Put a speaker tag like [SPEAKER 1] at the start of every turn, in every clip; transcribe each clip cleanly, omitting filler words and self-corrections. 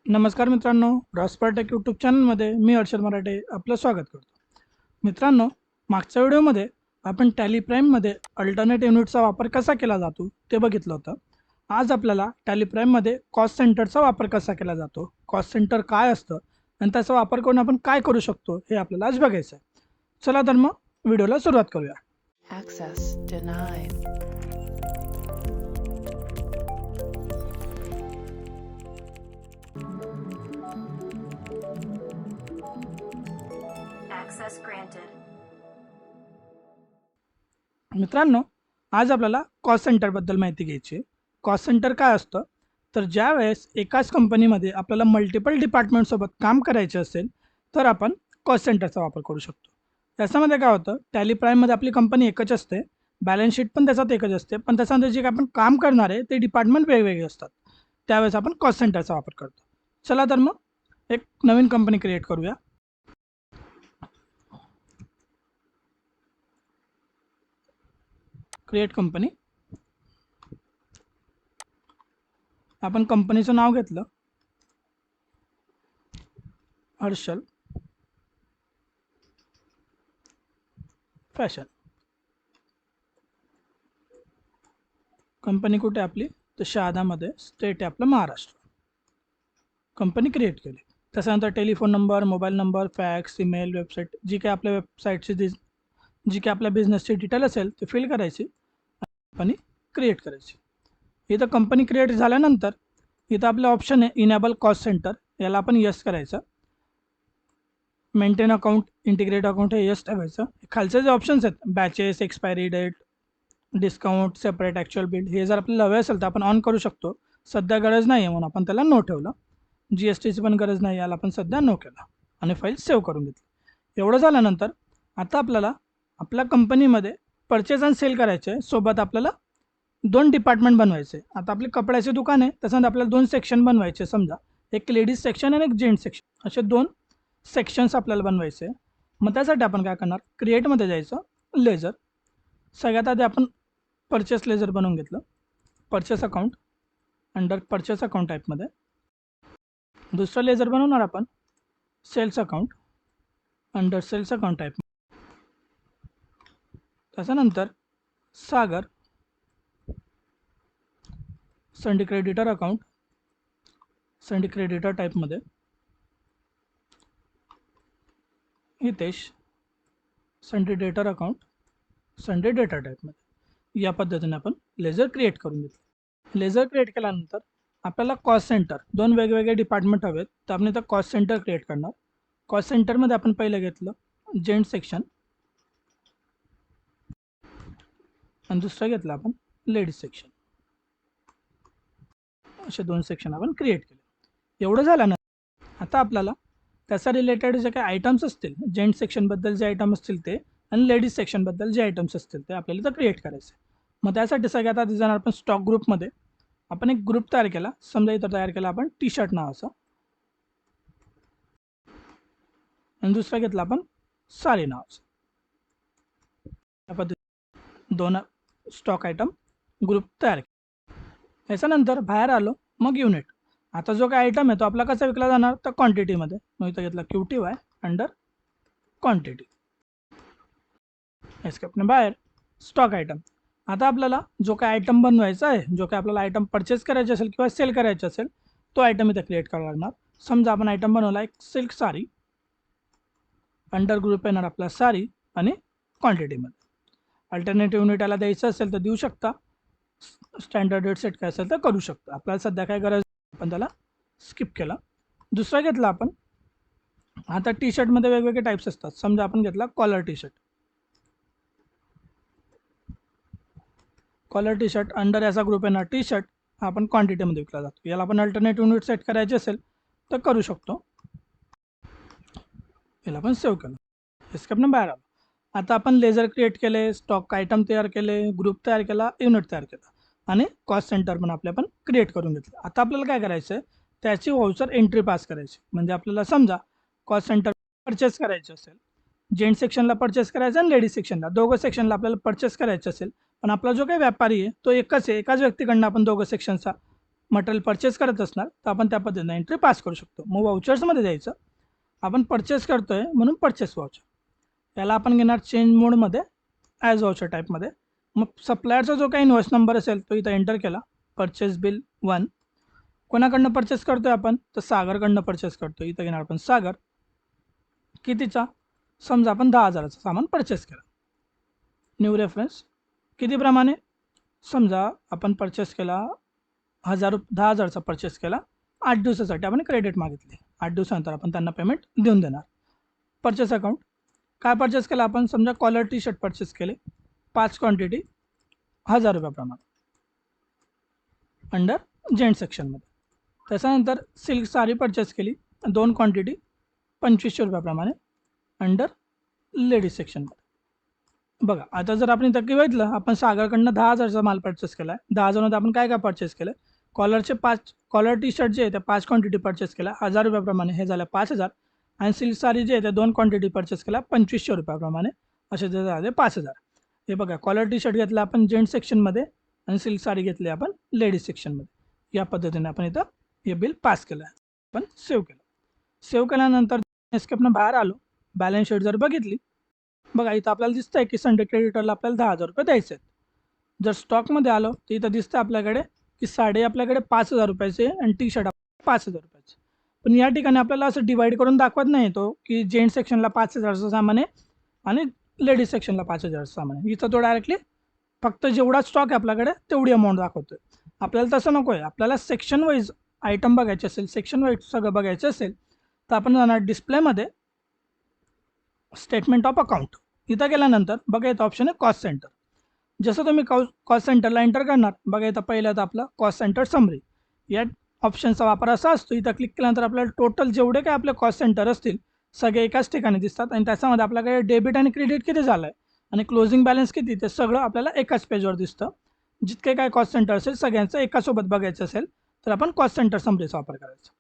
[SPEAKER 1] नमस्कार मित्रांनो, रॉस्पाटेक यूट्यूब चॅनलमध्ये मी हर्षद मराठे आपलं स्वागत करतो. मित्रांनो, मागच्या व्हिडिओमध्ये आपण टॅली प्राईममध्ये अल्टरनेट युनिटचा वापर कसा केला जातो ते बघितलं होतं. आज आपल्याला टॅली प्राईममध्ये कॉस्ट सेंटरचा वापर कसा केला जातो, कॉस्ट सेंटर काय असतं आणि त्याचा वापर करून आपण काय करू शकतो हे आपल्याला आज बघायचं आहे. चला तर मग व्हिडिओला सुरुवात करूया.
[SPEAKER 2] Access denied.
[SPEAKER 3] Access granted.
[SPEAKER 1] मित्रांनो, आज आपल्याला कॉस्ट सेंटरबद्दल माहिती घ्यायची आहे. कॉस्ट सेंटर काय असतं, तर ज्या वेळेस एकाच कंपनीमध्ये आपल्याला मल्टिपल डिपार्टमेंटसोबत काम करायचे असेल तर आपण कॉस्ट सेंटरचा वापर करू शकतो. त्याच्यामध्ये काय होतं, टॅली प्राईममध्ये आपली कंपनी एकच असते, बॅलन्स शीट पण त्याच्यात एकच असते, पण त्याच्यामध्ये जे काही आपण काम करणार आहे ते डिपार्टमेंट वेगवेगळे असतात. त्यावेळेस आपण कॉस्ट सेंटरचा वापर करतो. चला तर मग एक नवीन कंपनी क्रिएट करूया. Create company. आपण कंपनीचं नाव घेतलं हर्षल फॅशन. कंपनी कुठे आपली, तर शहादामध्ये, स्टेट आहे आपलं महाराष्ट्र. कंपनी क्रिएट केली. त्याच्यानंतर telephone number, mobile number, fax, email, website, जी काही आपल्या वेबसाईटची जी काही आपल्या बिझनेसची डिटेल असेल ते फिल करायची, कंपनी क्रिएट करायची. इथं कंपनी क्रिएट झाल्यानंतर इथं आपलं ऑप्शन आहे इनेबल कॉस्ट सेंटर, याला आपण यस करायचं. मेंटेन अकाउंट, इंटिग्रेट अकाउंट हे यस ठेवायचं. खालचे जे ऑप्शन्स आहेत, batches, expiry date, discount, separate actual bill, हे जर आपल्याला हवे असेल तर आपण ऑन करू शकतो. सध्या गरज नाही आहे म्हणून आपण त्याला नो ठेवलं. GSTची पण गरज नाही, याला आपण सध्या नो केलं आणि फाईल सेव्ह करून घेतली. एवढं झाल्यानंतर आता आपल्याला आपल्या कंपनीमध्ये परचेस आणि सेल करायचे आहे. सोबत आपल्याला 2 डिपार्टमेंट बनवायचे. आता आपली कपड्याचे दुकान आहे, त्याच्यामध्ये आपल्याला 2 सेक्शन बनवायचे. समजा एक लेडीज सेक्शन आणि एक जेंट्स सेक्शन, असे 2 सेक्शन्स आपल्याला बनवायचे. मग त्यासाठी आपण काय करणार, क्रिएटमध्ये जायचं, लेजर. सगळ्यात आधी आपण परचेस लेजर बनवून घेतलं. Purchase account, under purchase account टाईपमध्ये. दुसरं लेजर बनवणार आपण sales account, under sales account type. त्याच्यानंतर Sagar, sundry creditor account, sundry creditor टाईपमध्ये. Hitesh, sundry debtor account, sundry debtor टाईपमध्ये. या पद्धतीने आपण लेजर क्रिएट करून घेतलं. लेजर क्रिएट केल्यानंतर आपल्याला कॉस्ट सेंटर, 2 वेगवेगळे डिपार्टमेंट हवेत, तर आपण इथं कॉस्ट सेंटर क्रिएट करणार. कॉस्ट सेंटरमध्ये आपण पहिलं घेतलं जेंट सेक्शन आणि दुसरं घेतलं आपण लेडीज सेक्शन. असे 2 सेक्शन आपण क्रिएट केले. एवढं झाल्यानंतर आता आपल्याला त्याचा रिलेटेड जे काही आयटम्स असतील, जेंट सेक्शनबद्दल जे आयटम असतील ते आणि लेडीज सेक्शनबद्दल जे आयटम्स असतील ते आपल्याला इथं क्रिएट करायचे. मग त्यासाठी सगळ्यात आधी जाणार आपण स्टॉक ग्रुपमध्ये. आपण एक ग्रुप तयार केला. समजा इथं तयार केला आपण टी शर्ट नावाचा, आणि दुसरा घेतला आपण साडी नावाचा. या पद्धतीने 2 स्टॉक आयटम ग्रुप तयार केला. याच्यानंतर बाहेर आलो, मग युनिट. आता जो काय आयटम आहे तो आपला कसा विकला जाणार, तर क्वांटिटीमध्ये. मग इथं घेतला QTY अंडर क्वांटिटी. एस्केपने बाहेर स्टॉक आयटम. आता आपल्याला जो काय आयटम बनवायचा आहे, जो काय आपल्याला आयटम परचेस करायचे असेल किंवा सेल करायचे असेल, तो आयटम इथं क्रिएट करावा लागणार. समजा आपण आयटम बनवला एक सिल्क साडी, अंडर ग्रुप येणार आपला साडी आणि क्वांटिटीमध्ये. अल्टरनेटिव्ह युनिट याला द्यायचं असेल तर देऊ शकता, स्टँडर्ड रेट सेट काय असेल तर करू शकता. आपल्याला सध्या काय गरज, आपण त्याला स्किप केला. दुसरा घेतला आपण, आता टी शर्टमध्ये वेगवेगळे टाईप्स असतात. समजा आपण घेतला collar T shirt. Collar T shirt under याचा ग्रुप येणार टी शर्ट, हा आपण क्वांटिटीमध्ये विकला जातो. याला आपण अल्टरनेटिव्ह युनिट सेट करायचे असेल तर करू शकतो. याला आपण सेव्ह केलं. एस्केपने बाहेर आलो. आता आपण लेजर क्रिएट केले, स्टॉक आयटम तयार केले, ग्रुप तयार केला, युनिट तयार केला आणि कॉस्ट सेंटर पण आपले आपण क्रिएट करून घेतलं. आता आपल्याला काय करायचं आहे, त्याची व्हाउचर एंट्री पास करायची. म्हणजे आपल्याला समजा कॉस्ट सेंटर परचेस करायचे असेल, जेंट सेक्शनला परचेस करायचं आणि लेडीज सेक्शनला, दोघं सेक्शनला आपल्याला परचेस करायचं असेल, पण आपला जो काही व्यापारी आहे तो एकच आहे, एकाच व्यक्तीकडनं आपण दोघं सेक्शनचा मटेरियल परचेस करत असणार तर आपण त्या पद्धतीने एंट्री पास करू शकतो. मग वाउचर्समध्ये जायचं. आपण परचेस करतोय म्हणून परचेस वाउचर, याला आपण घेणार चेंज मोडमध्ये ॲज वाउचर टाईपमध्ये. मग सप्लायरचा जो काही इन्व्हॉइस नंबर असेल तो इथं एंटर केला. परचेस बिल 1 कोणाकडनं परचेस करतोय आपण, तर सागरकडनं परचेस करतो. इथं घेणार आपण सागर. कितीचा, समजा आपण 10,000चं सामान परचेस केलं. न्यू रेफरन्स कितीप्रमाणे, समजा आपण परचेस केला 10,000चा परचेस केला, 8 दिवसासाठी आपण क्रेडिट मागितले. 8 दिवसानंतर आपण त्यांना पेमेंट देऊन देणार. परचेस अकाउंट काय परचेस केलं आपण, समजा कॉलर टी शर्ट परचेस केले 5 क्वांटिटी 1,000 रुपयाप्रमाणे अंडर जेंट सेक्शनमध्ये. त्याच्यानंतर सिल्क साडी परचेस केली 2 क्वांटिटी 2,500 रुपयाप्रमाणे अंडर लेडीज सेक्शनमध्ये. बघा आता जर आपण इथं बघितलं, आपण सागरकडनं 10,000चा माल परचेस केला आहे. 10,000मध्ये आपण काय काय परचेस केलं, कॉलर टी शर्ट जे आहे ते 5 क्वांटिटी परचेस केला 1,000 रुपयाप्रमाणे, हे झालं 5,000. आणि सिल्क साडी जे आहे ते 2 क्वांटिटी परचेस केला 2,500 रुपयाप्रमाणे, असे जे झाले 5,000. हे बघा कॉलर टी शर्ट घेतलं आपण जेंट सेक्शनमध्ये आणि सिल्क साडी घेतली आपण लेडीज सेक्शनमध्ये. या पद्धतीने आपण इथं हे बिल पास केलं आहे. आपण सेव्ह केलं. सेव्ह केल्यानंतर एस्केपनं बाहेर आलो. बॅलन्स शीट जर बघितली, बघा इथं आपल्याला दिसतं आहे की संडे क्रेडिटरला आपल्याला 10,000 रुपये द्यायचे आहेत. जर स्टॉकमध्ये आलो तर इथं दिसतं आपल्याकडे की साडी आपल्याकडे 5,000 रुपयाचे आणि टी शर्ट 5,000 रुपयाचे. पण या ठिकाणी आपल्याला असं डिवाईड करून दाखवत नाही तो की जेंट सेक्शनला 5,000चं सामान आहे आणि लेडीज सेक्शनला 5,000चं सामान आहे. इथं तो डायरेक्टली फक्त जेवढा स्टॉक आहे आपल्याकडे तेवढी अमाऊंट दाखवतोय. आपल्याला तसं नको आहे. आपल्याला सेक्शन वाईज आयटम बघायचे असेल, सेक्शन वाईज सगळं बघायचं असेल तर आपण जाणार डिस्प्लेमध्ये स्टेटमेंट ऑफ अकाउंट. इथं गेल्यानंतर बघा इथं ऑप्शन आहे कॉस्ट सेंटर. जसं तुम्ही कॉस्ट सेंटरला एंटर करणार, बघा इथं पहिलं तर आपलं कॉस्ट सेंटर समरी. या ऑप्शनचा वापर असा असतो, इथं क्लिक केल्यानंतर आपल्याला टोटल जेवढे काय आपले कॉस्ट सेंटर असतील सगळे एकाच ठिकाणी दिसतात आणि त्याच्यामध्ये आपल्याकडे डेबिट आणि क्रेडिट किती झालं आहे आणि क्लोजिंग बॅलन्स किती ते सगळं आपल्याला एकाच पेजवर दिसतं. जितके काय कॉस्ट सेंटर असेल सगळ्यांचं एकासोबत बघायचं असेल तर आपण कॉस्ट सेंटर समरीचा वापर करायचा.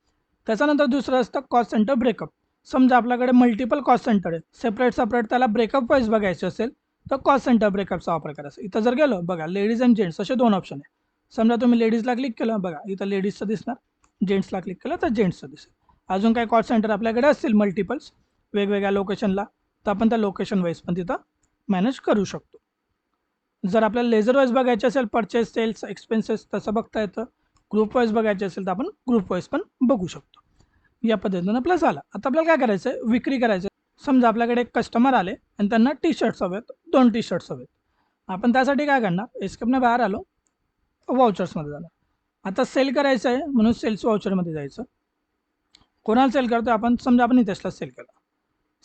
[SPEAKER 1] त्याच्यानंतर दुसरं असतं कॉस्ट सेंटर ब्रेकअप. समजा आपल्याकडे मल्टिपल कॉस्ट सेंटर आहे, सेपरेट त्याला ब्रेकअप वाईज बघायचे असेल तर कॉस्ट सेंटर ब्रेकअपचा वापर करायचा. इथं जर गेलो बघा लेडीज अँड जेंट्स असे 2 ऑप्शन आहे. समजा तुम्ही लेडीजला क्लिक केलं, बघा इथं लेडीजचं दिसणार, जेंट्सला क्लिक केलं तर जेंट्सचं दिसेल. अजून काही कॉस्ट सेंटर आपल्याकडे असतील मल्टिपल्स वेगवेगळ्या लोकेशनला तर आपण त्या लोकेशन वाईज पण तिथं मॅनेज करू शकतो. जर आपल्याला लेझर वाईज बघायचे असेल परचेस सेल्स एक्सपेन्सेस तसं बघता येतं. ग्रुप वाईज बघायचे असेल तर आपण ग्रुप वाईज पण बघू शकतो. या पद्धतीनं आपलं झालं. आता आपल्याला काय करायचं आहे, विक्री करायचं. समजा आपल्याकडे एक कस्टमर आले आणि त्यांना टी शर्ट्स हवेत, 2 टी शर्ट्स हवेत. आपण त्यासाठी काय करणार, एस्केपनं बाहेर आलो, वाउचर्समध्ये जाणार. आता सेल करायचं आहे म्हणून सेल्स वाउचरमध्ये जायचं. कोणाला सेल करतो आपण, समजा आपण हितेशला सेल केला.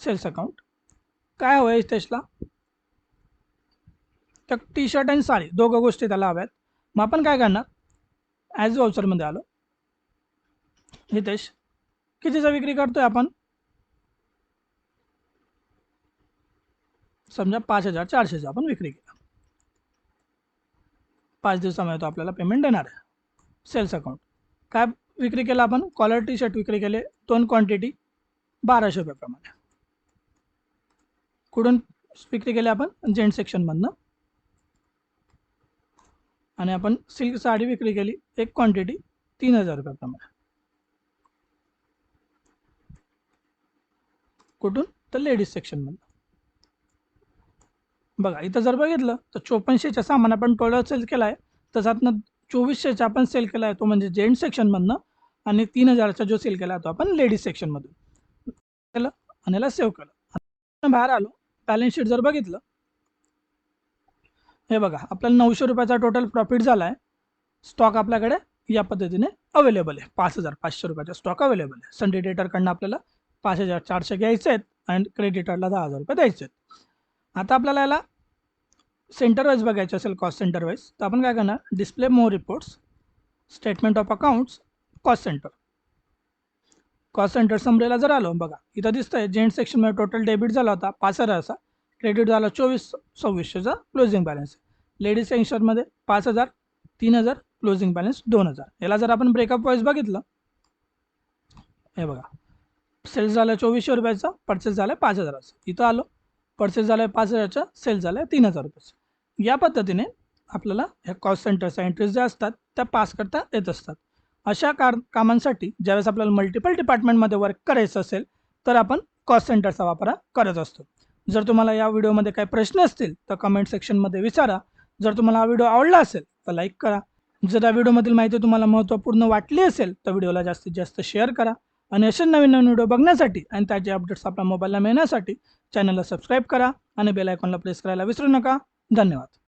[SPEAKER 1] सेल्स अकाउंट काय हवं आहे हितेशला, तर टी शर्ट आणि साडी दोघं गोष्टी त्याला हव्यात. मग आपण काय करणार, ॲज वाउचरमध्ये आलो. हितेश कितीचा विक्री करतोय आपण, समजा 5,400चा आपण विक्री केला. 5 दिवसामध्ये तो आपल्याला पेमेंट देणार आहे. सेल्स अकाउंट काय विक्री केला आपण, कॉलर टी शर्ट विक्री केले 2 क्वांटिटी 1,200 रुपयाप्रमाणे. कुठून विक्री केली आपण, जेंट सेक्शनमधनं. आणि आपण सिल्क साडी विक्री केली 1 क्वांटिटी 3,000 रुपयाप्रमाणे. कुठून, तर लेडीज सेक्शनमधनं. बघा इथं जर बघितलं तर 5400च्या सामान आपण टोटल सेल केला आहे, त्याच्यातनं 2400चा आपण सेल केला आहे तो म्हणजे जेंट सेक्शनमधनं आणि 3,000चा जो सेल केला तो आपण लेडीज सेक्शनमधून केलं आणि याला सेव्ह केलं. आता बाहेर आलो, बॅलन्स शीट जर बघितलं, हे बघा आपल्याला 900 रुपयाचा टोटल प्रॉफिट झाला आहे. स्टॉक आपल्याकडे या पद्धतीने अवेलेबल आहे. 5,500 रुपयाचा स्टॉक अवेलेबल आहे. संडे डेटरकडनं आपल्याला 5,400 घ्यायचे आहेत आणि क्रेडिटरला 10,000 रुपये द्यायचे आहेत. आता आपल्याला याला सेंटर वाईज बघायचं असेल कॉस्ट सेंटर वाईज तर आपण काय करणार, display more reports, statement of accounts, cost centre. Cost centre समरीला जर आलो, बघा इथं दिसतंय जेंट सेक्शनमध्ये टोटल डेबिट झाला होता 5,000चा, क्रेडिट झाला 24,2600चा क्लोजिंग बॅलन्स. लेडीज सेक्शनमध्ये 5,000 3,000 क्लोजिंग बॅलन्स 2,000. याला जर आपण ब्रेकअप वाईज बघितलं, हे बघा सेल्स झालं 2400 रुपयाचा, परचेस झालं 5,000चं. इथं आलो, परचेस झालं 5,000चा, सेल झालं 3,000 रुपयाचं. या पद्धतीने आपल्याला ह्या कॉस्ट सेंटरच्या एंट्रीज ज्या असतात त्या पास करता येत असतात. अशा कामांसाठी ज्यावेळेस आपल्याला मल्टिपल डिपार्टमेंटमध्ये वर्क करायचं असेल तर आपण कॉस्ट सेंटरचा वापर करत असतो. जर तुम्हाला या व्हिडिओमध्ये काही प्रश्न असतील तर कमेंट सेक्शनमध्ये विचारा. जर तुम्हाला हा व्हिडिओ आवडला असेल तर लाईक करा. जर या व्हिडिओमधील माहिती तुम्हाला महत्त्वपूर्ण वाटली असेल तर व्हिडिओला जास्तीत जास्त शेअर करा आणि असे नवीन नवीन व्हिडिओ बघण्यासाठी आणि त्याचे अपडेट्स आपल्या मोबाईलला मिळण्यासाठी चॅनलला सबस्क्राईब करा आणि बेल आयकॉनला प्रेस करायला विसरू नका. धन्यवाद.